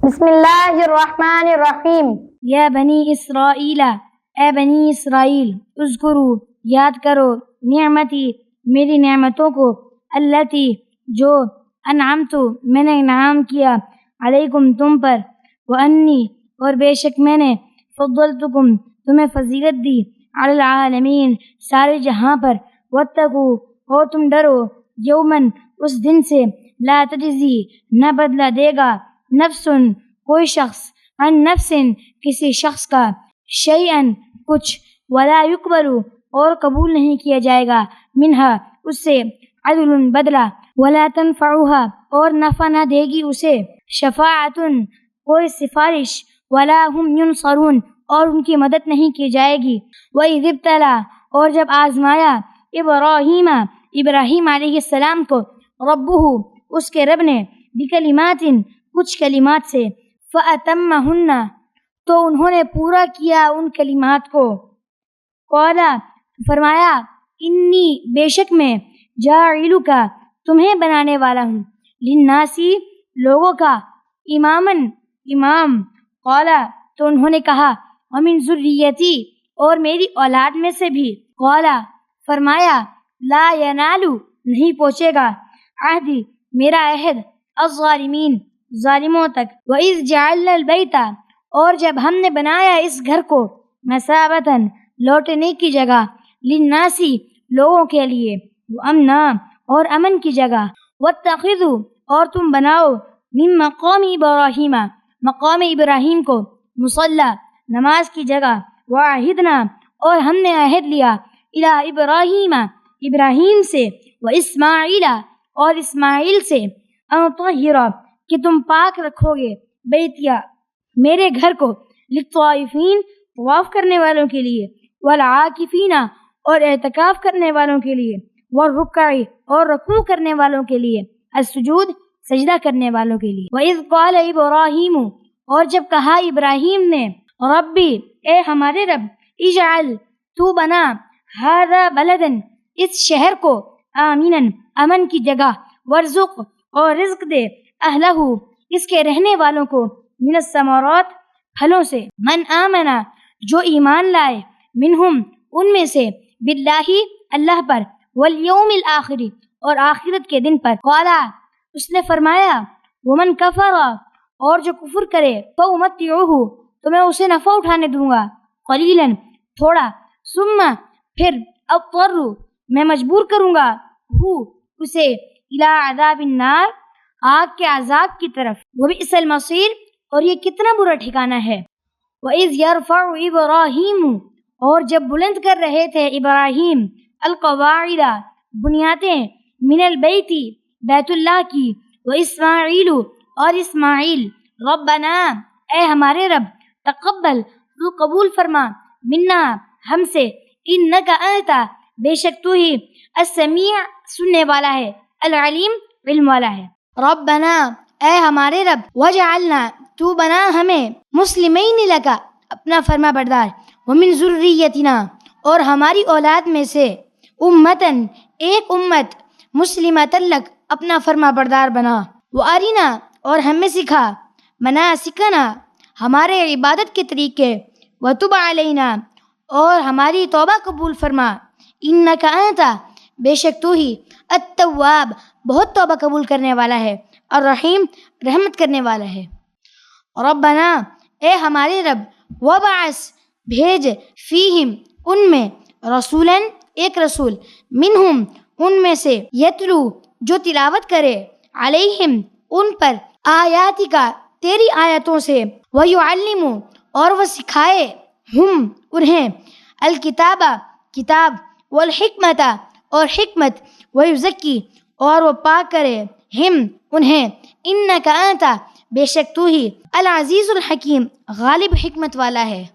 بسم اللہ الرحمن الرحیم۔ یا بنی اسرائیل، اے بنی اسرائیل، اذکروا، یاد کرو، نعمتی، میری نعمتوں کو، التی، جو، انعمت، میں نے انعام کیا، علیکم، تم پر، وانی، اور بے شک میں نے، فضلتکم، تمہیں فضیلت دی، علی العالمین، سارے جہاں پر، واتقوا، اور تم ڈرو، یومن، اس دن سے، لا تجزی، نہ بدلہ دے گا، نفس، کوئی شخص، عن نفس، کسی شخص کا، شیئن، کچھ، ولا یقبل، اور قبول نہیں کیا جائے گا، منہا، اس سے، عدل، بدلہ، ولا تنفعها، اور نفع نہ دے گی اسے، شفاعت، کوئی سفارش، ولا هم ینصرون، اور ان کی مدد نہیں کی جائے گی، وَإِذِ ابْتَلَىٰ، اور جب آزمایا، ابراہیم علیہ السلام کو، ربہ، اس کے رب نے، بکلمات، کچھ کلمات سے، فَأَتَمَّهُنَّ، تو انہوں نے پورا کیا ان کلمات کو، قَالَ، فرمایا، انی، بے شک میں، جاعلک، تمہیں بنانے والا ہوں، للناسی، لوگوں کا، اماماً، امام، قَالَ، تو انہوں نے کہا، وَمِن ذُرِّيَّتِي، اور میری اولاد میں سے بھی، قَالَ، فرمایا، لا ینال، نہیں پہنچے گا، عہدی، میرا عہد، الظالمین، ظالموں تک، وَإِذْ جَعَلْنَا الْبَيْتَ، اور جب ہم نے بنایا اس گھر کو، مثابةً، لوٹنے کی جگہ، للناسی، لوگوں کے لیے، وَأَمْنًا، اور امن کی جگہ، وَاتَّخِذُوا، اور تم بناؤ، من مقام ابراہیم، مقام ابراہیم کو، مصلی، نماز کی جگہ، وَعَهِدْنَا، اور ہم نے عہد لیا، الی ابراہیم، ابراہیم سے، وَإِسْمَاعِیلَ، اور اسماعیل سے، ان طہر، کہ تم پاک رکھو گے، بیتیا، میرے گھر کو، للطائفین، طواف کرنے والوں کے لیے، والعاکفین، اور اعتکاف کرنے والوں کے لیے، والرکع، اور رکوع کرنے والوں کے لیے، السجود، سجدہ کرنے والوں کے لیے، وَإِذْ قَالَ ابراہیم، اور جب کہا ابراہیم نے، ربی، اے ہمارے رب، اجعل، تو بنا، ھذا بلدن، اس شہر کو، آمیناً، امن کی جگہ، وارزق، اور رزق دے، اہلہ، اس کے رہنے والوں کو، من الثمرات، پھلوں سے، من آمنا، جو ایمان لائے، منہم، ان میں سے، باللہ، اللہ پر، والیوم الآخر، اور آخرت کے دن پر، قالا، اس نے فرمایا، ومن کفر، اور جو کفر کرے، فأمتعہ، تو میں اسے نفع اٹھانے دوں گا، قلیلاً، تھوڑا، ثم، پھر، اضطر، میں مجبور کروں گا، اسے، الی عذاب النار، آگ کے عذاب کی طرف، وبئس المصیر، اور یہ کتنا برا ٹھکانہ ہے، وَإِذْ يَرْفَعُ إِبْرَاهِيمُ، اور جب بلند کر رہے تھے ابراہیم، القواعد، بنیادیں، من البیت، بیت اللہ کی، وإسماعیل، اور اسماعیل، ربنا، اے ہمارے رب، تقبل، تو قبول فرما، منا، ہم سے، انک انت، بے شک تو ہی، السمیع، سننے والا ہے، العلیم، علم والا ہے، ربنا، اے ہمارے رب، وجعلنا، تو بنا ہمیں، مسلمین لک، اپنا فرما بردار، ومن ذریتنا، اور ہماری اولاد میں سے، امتاً، ایک امت، مسلمۃ لک، اپنا فرما بردار بنا، وارنا، اور ہمیں سکھا، مناسکنا، ہمارے عبادت کے طریقے، وتب علینا، اور ہماری توبہ قبول فرما، انک انت، بے شک تو ہی، التواب، بہت توبہ قبول کرنے والا ہے، الرحیم، رحمت کرنے والا ہے، ربنا، اے ہمارے رب، وبعث، بھیج، فیہم، ان میں، رسولاً، ایک رسول، منہم، ان میں سے، یتلو، جو تلاوت کرے، علیہم، ان پر، آیاتک، تیری آیتوں سے، ویعلم، اور وہ سکھائے، ہم، انہیں، الکتاب، کتاب، والحکمت، اور حکمت، ویزکی، اور وہ پاک کرے، ہم، انہیں، انک انت، بے شک تو ہی، العزیز الحکیم، غالب حکمت والا ہے۔